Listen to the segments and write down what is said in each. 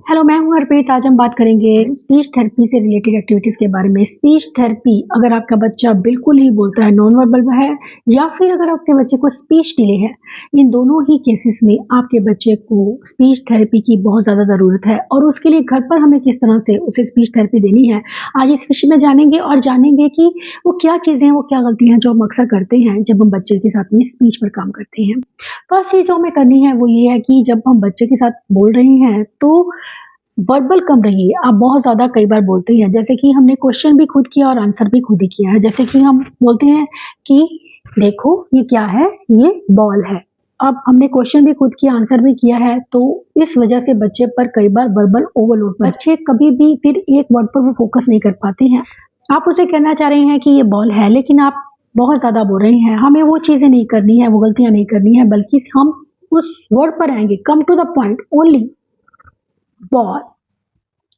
Hello, मैं हूँ हरप्रीत। आज हम बात करेंगे स्पीच थेरेपी से रिलेटेड एक्टिविटीज़ के बारे में। स्पीच थेरेपी अगर आपका बच्चा बिल्कुल ही बोलता है, नॉन वर्बल है या फिर अगर आपके बच्चे को स्पीच डिले है, इन दोनों ही केसेस में आपके बच्चे को स्पीच थेरेपी की बहुत ज़्यादा ज़रूरत है और उसके लिए घर पर हमें किस तरह से उसे स्पीच थेरेपी देनी है, आज इस विषय में जानेंगे और जानेंगे कि वो क्या चीज़ें हैं, वो क्या गलतियाँ हैं जो हम अक्सर करते हैं जब हम बच्चे के साथ में स्पीच पर काम करते हैं। फर्स्ट चीज़ जो हमें करनी है वो ये है कि जब हम बच्चे के साथ बोल रहे हैं तो वर्बल कम रहिए। आप बहुत ज़्यादा कई बार बोलते हैं, जैसे कि हमने क्वेश्चन भी खुद किया और आंसर भी खुद ही किया है। जैसे कि हम बोलते हैं कि देखो ये क्या है, ये बॉल है। अब हमने क्वेश्चन भी खुद किया, आंसर भी किया है, तो इस वजह से बच्चे पर कई बार वर्बल ओवरलोड, बच्चे कभी भी फिर एक वर्ड पर वो फोकस नहीं कर पाते हैं। आप उसे कहना चाह रहे हैं कि ये बॉल है, लेकिन आप बहुत ज़्यादा बोल रहे हैं। हमें वो चीज़ें नहीं करनी है, वो गलतियाँ नहीं करनी है, बल्कि हम उस वर्ड पर आएँगे, come to the point, only ball.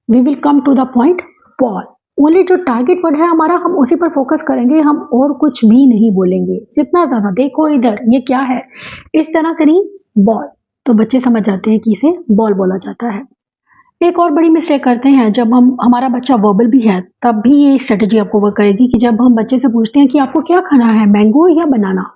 We will come to the point, ball. Only जो टारगेट वर्ड है हमारा, हम उसी पर फोकस करेंगे, हम और कुछ भी नहीं बोलेंगे। जितना ज्यादा देखो इधर ये क्या है, इस तरह से नहीं, बॉल, तो बच्चे समझ जाते हैं कि इसे बॉल बोला जाता है। एक और बड़ी मिस्टेक करते हैं, जब हम हमारा बच्चा वर्बल भी है तब भी ये स्ट्रेटेजी आपको वर्क करेगी कि जब हम बच्चे से पूछते हैं कि आपको क्या खाना है, मैंगो या बनाना।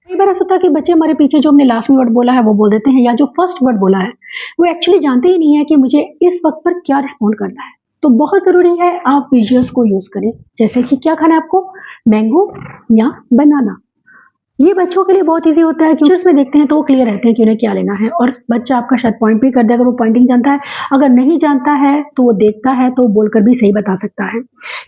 कई बार ऐसा होता है कि बच्चे हमारे पीछे जो हमने लास्ट में वर्ड बोला है वो बोल देते हैं, या जो फर्स्ट वर्ड बोला है वो एक्चुअली जानते ही नहीं है कि मुझे इस वक्त पर क्या रिस्पॉन्ड करना है। तो बहुत ज़रूरी है आप विजुअल्स को यूज़ करें, जैसे कि क्या खाना है आपको, मैंगो या बनाना। ये बच्चों के लिए बहुत ईजी होता है, क्योंकि उसमें देखते हैं तो वो क्लियर रहते हैं कि उन्हें क्या लेना है, और बच्चा आपका शायद पॉइंट भी कर दे अगर वो पॉइंटिंग जानता है। अगर नहीं जानता है तो वो देखता है तो बोलकर भी सही बता सकता है,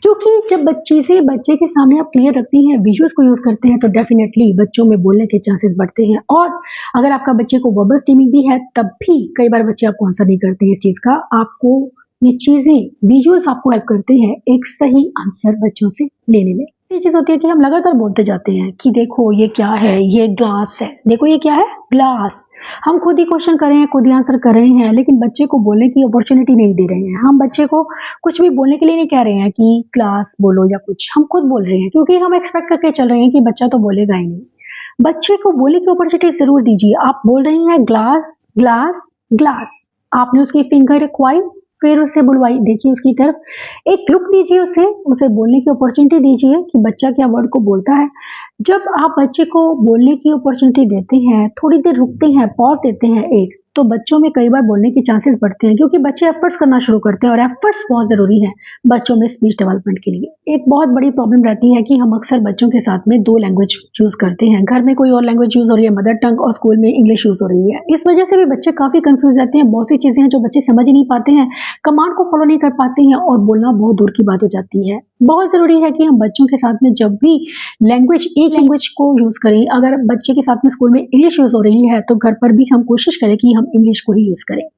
क्योंकि जब चीज़ें बच्चे के सामने आप क्लियर रखती हैं, विजुअल्स को यूज़ करते हैं, तो डेफिनेटली बच्चों में बोलने के चांसेस बढ़ते हैं। और अगर आपका बच्चे को वर्बल स्टीमिंग भी है तब भी कई बार बच्चे आपको आंसर नहीं करते हैं इस चीज़ का। आपको ये चीज़ें, विजुअल्स आपको हेल्प करते हैं एक सही आंसर बच्चों से लेने में। ये चीज़ होती है कि हम लगातार बोलते जाते हैं कि देखो ये क्या है, ये ग्लास है, देखो ये क्या है, ग्लास। हम खुद ही क्वेश्चन कर रहे हैं, खुद ही आंसर कर रहे हैं, लेकिन बच्चे को बोलने की अपॉर्चुनिटी नहीं दे रहे हैं। हम बच्चे को कुछ भी बोलने के लिए नहीं कह रहे हैं कि ग्लास बोलो या कुछ, हम खुद बोल रहे हैं, क्योंकि हम एक्सपेक्ट करके चल रहे हैं कि बच्चा तो बोलेगा ही नहीं। बच्चे को बोलने की अपॉर्चुनिटी जरूर दीजिए। आप बोल रही हैं ग्लास, ग्लास, ग्लास, आपने उसकी फिंगर रखवाई, फिर उसे बुलवाई, देखिए उसकी तरफ, एक लुक दीजिए उसे, उसे बोलने की अपॉर्चुनिटी दीजिए कि बच्चा क्या वर्ड को बोलता है। जब आप बच्चे को बोलने की अपॉर्चुनिटी देते हैं, थोड़ी देर रुकते हैं, पॉज देते हैं एक, तो बच्चों में कई बार बोलने के चांसेस बढ़ते हैं, क्योंकि बच्चे एफर्ट्स करना शुरू करते हैं और एफर्ट्स बहुत जरूरी है बच्चों में स्पीच डेवलपमेंट के लिए। एक बहुत बड़ी प्रॉब्लम रहती है कि हम अक्सर बच्चों के साथ में दो लैंग्वेज यूज करते हैं। घर में कोई और लैंग्वेज यूज हो रही है, मदर टंग, और स्कूल में इंग्लिश यूज हो रही है। इस वजह से भी बच्चे काफी कंफ्यूज रहते हैं। बहुत सी चीजें हैं जो बच्चे समझ ही नहीं पाते हैं, कमांड को फॉलो नहीं कर पाते हैं, और बोलना बहुत दूर की बात हो जाती है। बहुत जरूरी है कि हम बच्चों के साथ में जब भी लैंग्वेज, एक लैंग्वेज को यूज करें। अगर बच्चे के साथ में स्कूल में इंग्लिश यूज हो रही है तो घर पर भी हम कोशिश करें कि हम इंग्लिश को ही यूज करें।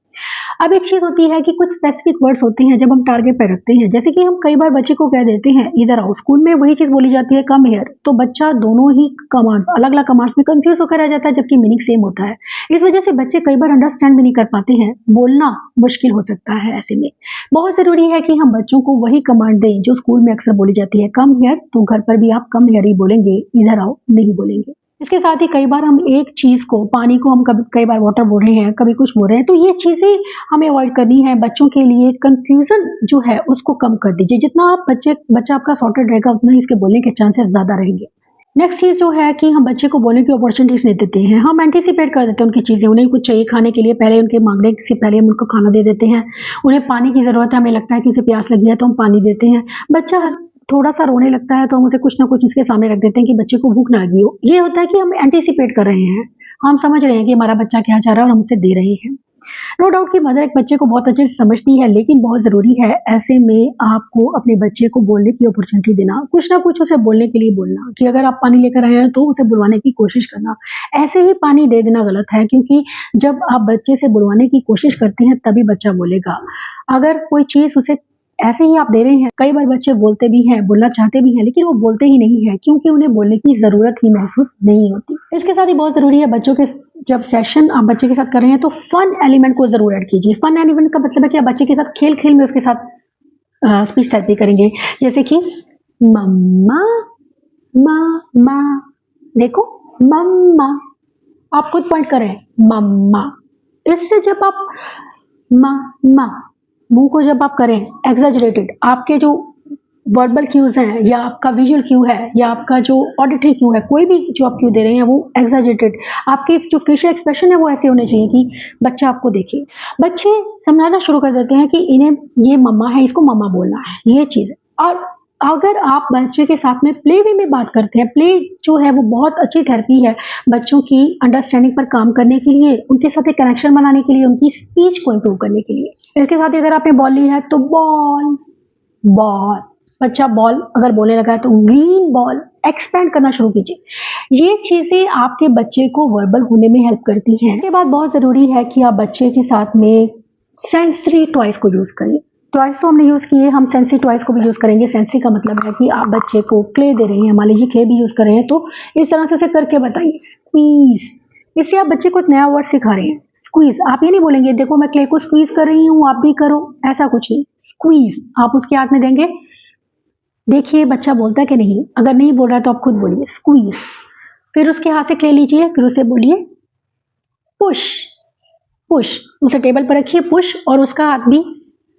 अब एक चीज होती है कि कुछ स्पेसिफिक वर्ड्स होते हैं जब हम टारगेट पर रखते हैं, जैसे कि हम कई बार बच्चे को कह देते हैं इधर आओ, स्कूल में वही चीज बोली जाती है कम हियर, तो बच्चा दोनों ही कमांड्स, अलग अलग कमांड्स में कंफ्यूज होकर रह जाता है, जबकि मीनिंग सेम होता है। इस वजह से बच्चे कई बार अंडरस्टैंड भी नहीं कर पाते हैं, बोलना मुश्किल हो सकता है। ऐसे में बहुत जरूरी है कि हम बच्चों को वही कमांड दें जो स्कूल में अक्सर बोली जाती है, कम हियर, तो घर पर भी आप कम हियर ही बोलेंगे, इधर आओ नहीं बोलेंगे। इसके साथ ही कई बार हम एक चीज को, पानी को हम कभी, कई बार वाटर बोल रहे हैं, कभी कुछ बोल रहे हैं, तो ये चीजें हमें अवॉइड करनी है। बच्चों के लिए कंफ्यूजन जो है उसको कम कर दीजिए। जितना आप बच्चा आपका सॉर्टेड रहेगा, उतना ही इसके बोलने के चांसेस ज्यादा रहेंगे। नेक्स्ट चीज जो है कि हम बच्चे को बोलने की अपॉर्चुनिटीज नहीं देते हैं, हम एंटीसिपेट कर देते हैं उनकी चीजें। उन्हें कुछ चाहिए खाने के लिए, पहले उनके मांगने से पहले हम उनको खाना दे देते हैं। उन्हें पानी की जरूरत है, हमें लगता है कि उसे प्यास लगी है तो हम पानी देते हैं। बच्चा थोड़ा सा रोने लगता है तो हम उसे कुछ ना कुछ उसके सामने रख देते हैं कि बच्चे को भूख ना लगी हो। ये होता है कि हम एंटीसिपेट कर रहे हैं, हम समझ रहे हैं कि हमारा बच्चा क्या चाह रहा है और हम उसे दे रहे हैं। नो डाउट कि मदर एक बच्चे को बहुत अच्छे से समझती है, लेकिन बहुत जरूरी है ऐसे में आपको अपने बच्चे को बोलने की अपॉर्चुनिटी देना, कुछ ना कुछ उसे बोलने के लिए बोलना, कि अगर आप पानी लेकर आए हैं तो उसे बुलवाने की कोशिश करना। ऐसे ही पानी दे देना गलत है, क्योंकि जब आप बच्चे से बुलवाने की कोशिश करते हैं तभी बच्चा बोलेगा। अगर कोई चीज उसे ऐसे ही आप दे रहे हैं, कई बार बच्चे बोलते भी हैं, बोलना चाहते भी हैं, लेकिन वो बोलते ही नहीं है, क्योंकि उन्हें बोलने की जरूरत ही महसूस नहीं होती। इसके साथ ही बहुत जरूरी है, बच्चों के जब सेशन आप बच्चे के साथ कर रहे हैं तो फन एलिमेंट को जरूर ऐड कीजिए। फन एलिमेंट का मतलब है कि आप बच्चे के साथ खेल खेल में उसके साथ स्पीच थेरेपी करेंगे, जैसे कि मम्मा, मामा, देखो मम्मा, आप खुद पॉइंट करें, मम्मा। इससे जब आप मा, मा। मुंह को जब आप करें एग्जैजरेटेड, आपके जो वर्बल क्यूज हैं या आपका विजुअल क्यू है या आपका जो ऑडिटरी क्यू है, कोई भी जो आप क्यू दे रहे हैं वो एग्जैजरेटेड, आपके जो फेशियल एक्सप्रेशन है वो ऐसे होने चाहिए कि बच्चा आपको देखे। बच्चे समझाना शुरू कर देते हैं कि इन्हें ये मम्मा है, इसको मम्मा बोलना है, ये चीज। और अगर आप बच्चे के साथ में प्ले वे में बात करते हैं, प्ले जो है वो बहुत अच्छी थेरेपी है बच्चों की अंडरस्टैंडिंग पर काम करने के लिए, उनके साथ एक कनेक्शन बनाने के लिए, उनकी स्पीच को इम्प्रूव करने के लिए। इसके साथ ही अगर आपने बॉल ली है तो बॉल, बॉल, बच्चा बॉल अगर बोलने लगा है तो ग्रीन बॉल, एक्सपेंड करना शुरू कीजिए। ये चीजें आपके बच्चे को वर्बल होने में हेल्प करती हैं। इसके बाद बहुत जरूरी है कि आप बच्चे के साथ में सेंसरी टॉयज को यूज करिए। टॉयज तो हमने यूज किए, हम सेंसरी टॉयज को भी यूज करेंगे। सेंसरी का मतलब है कि आप बच्चे को क्ले दे रहे हैं, मान लीजिए क्ले भी यूज कर रहे हैं, तो इस तरह से उसे करके बताइए। स्क्वीज, इससे आप बच्चे को एक नया वर्ड सिखा रहे हैं। स्क्वीज, आप ये नहीं बोलेंगे देखो मैं क्ले को स्क्वीज कर रही हूँ आप भी करो, ऐसा कुछ नहीं। स्क्वीज आप उसके हाथ में देंगे, देखिए बच्चा बोलता है कि नहीं, अगर नहीं बोल रहा है तो आप खुद बोलिए स्क्वीज। फिर उसके हाथ से क्ले लीजिए, फिर उसे बोलिए पुश, पुश, उसे टेबल पर रखिए पुश, और उसका हाथ भी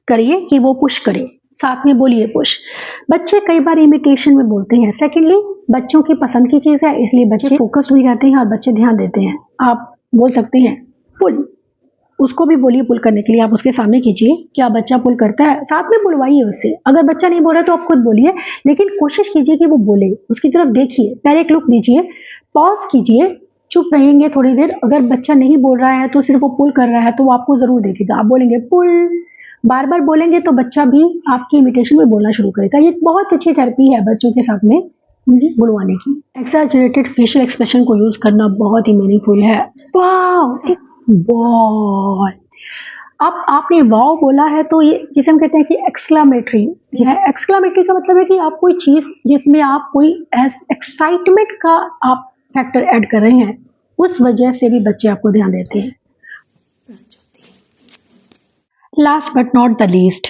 करिए कि वो पुश करे, साथ में बोलिए पुश। बच्चे कई बार इमिटेशन में बोलते हैं। सेकेंडली, बच्चों की पसंद की चीज है इसलिए बच्चे फोकस्ड भी रहते हैं और बच्चे ध्यान देते हैं। आप बोल सकते हैं पुल, उसको भी बोलिए पुल करने के लिए, आप उसके सामने कीजिए, क्या बच्चा पुल करता है, साथ में बुलवाइए उससे। अगर बच्चा नहीं बोल रहा तो आप खुद बोलिए, लेकिन कोशिश कीजिए कि वो बोले, उसकी तरफ देखिए, पहले एक लुक दीजिए, पॉज कीजिए, चुप रहेंगे थोड़ी देर। अगर बच्चा नहीं बोल रहा है तो सिर्फ वो पुल कर रहा है तो वो आपको जरूर देखेगा। आप बोलेंगे पुल, बार बार बोलेंगे तो बच्चा भी आपकी इमिटेशन में बोलना शुरू करेगा। ये बहुत अच्छी थेरेपी है बच्चों के साथ में उन्हें बुलवाने की। एक्सैजरेटेड फेशियल एक्सप्रेशन को यूज करना बहुत ही मीनिंगफुल है। वाओ, बॉल, अब आपने वाव बोला है तो ये जिसे हम कहते हैं कि एक्सक्लामेटरी है। एक्सक्लामेटरी का मतलब है कि आप कोई चीज जिसमें आप कोई एक्साइटमेंट का आप फैक्टर ऐड कर रहे हैं, उस वजह से भी बच्चे आपको ध्यान देते हैं। Last but not the least,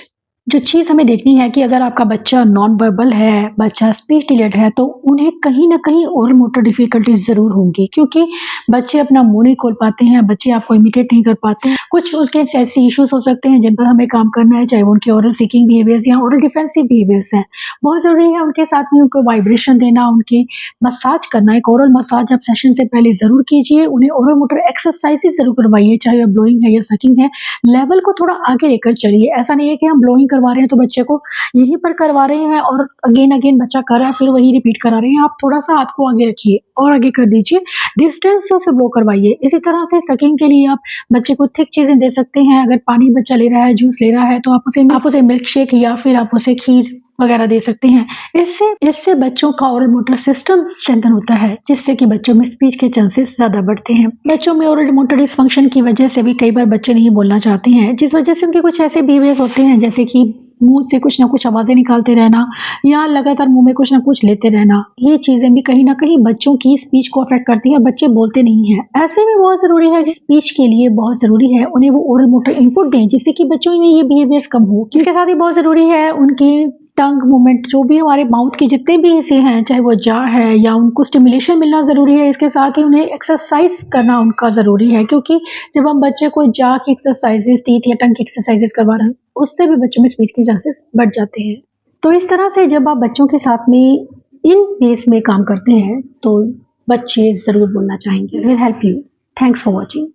जो चीज़ हमें देखनी है कि अगर आपका बच्चा नॉन वर्बल है, बच्चा स्पीच डिलेड है, तो उन्हें कहीं ना कहीं ओरल मोटर डिफिकल्टीज जरूर होंगी, क्योंकि बच्चे अपना मुंह नहीं खोल पाते हैं, बच्चे आपको इमिटेट नहीं कर पाते हैं। कुछ उसके ऐसे इश्यूज हो सकते हैं जिन पर हमें काम करना है, चाहे वो उनके ओरल सीकिंग बिहेवियर्स या ओरल डिफेंसिव बिहेवियर्स हैं। बहुत जरूरी है उनके साथ में उनको वाइब्रेशन देना, उनकी मसाज करना। एक ओरल मसाज आप सेशन से पहले जरूर कीजिए। उन्हें ओरल मोटर एक्सरसाइजेस जरूर करवाइए, चाहे वो ब्लोइंग है या सकिंग है। लेवल को थोड़ा आगे लेकर चलिए। ऐसा नहीं है कि हम ब्लोइंग करवा रहे हैं तो बच्चे को यहीं पर करवा रहे हैं और अगेन अगेन बच्चा कर रहा है फिर वही रिपीट करा रहे हैं। आप थोड़ा सा हाथ को आगे रखिए और आगे कर दीजिए, डिस्टेंस से उसे ब्लो करवाइए। इसी तरह से सकिंग के लिए आप बच्चे को थिक चीजें दे सकते हैं। अगर पानी बच्चा ले रहा है, जूस ले रहा है, तो आप उसे मिल्क शेक या फिर आप उसे खीर वगैरह दे सकते हैं। इससे बच्चों का ओरल मोटर सिस्टम स्ट्रेंथन होता है, जिससे कि बच्चों में स्पीच के चांसेस ज्यादा बढ़ते हैं। बच्चों में ओरल मोटर डिसफंक्शन की वजह से भी कई बार बच्चे नहीं बोलना चाहते हैं, जिस वजह से उनके कुछ ऐसे बिहेवियर्स होते हैं जैसे कि मुंह से कुछ ना कुछ आवाजें निकालते रहना या लगातार मुंह में कुछ ना कुछ लेते रहना। ये चीजें भी कहीं ना कहीं बच्चों की स्पीच को अफेक्ट करती हैं और बच्चे बोलते नहीं हैं। ऐसे में बहुत जरूरी है, स्पीच के लिए बहुत जरूरी है उन्हें वो ओरल मोटर इनपुट दें, जिससे कि बच्चों में ये बिहेवियर्स कम हो। इसके साथ ही बहुत जरूरी है उनकी टंग मूवमेंट, जो भी हमारे माउथ के जितने भी हिस्से हैं, चाहे वो जा है या उनको स्टिमुलेशन मिलना जरूरी है। इसके साथ ही उन्हें एक्सरसाइज करना उनका जरूरी है, क्योंकि जब हम बच्चे को जा की एक्सरसाइजेस, टीथ या टंग की एक्सरसाइजेस करवा रहे हैं, उससे भी बच्चों में स्पीच के चांसेस बढ़ जाते हैं। तो इस तरह से जब आप बच्चों के साथ में इन वेज में काम करते हैं तो बच्चे जरूर बोलना चाहेंगे। Will help you. Thanks for watching.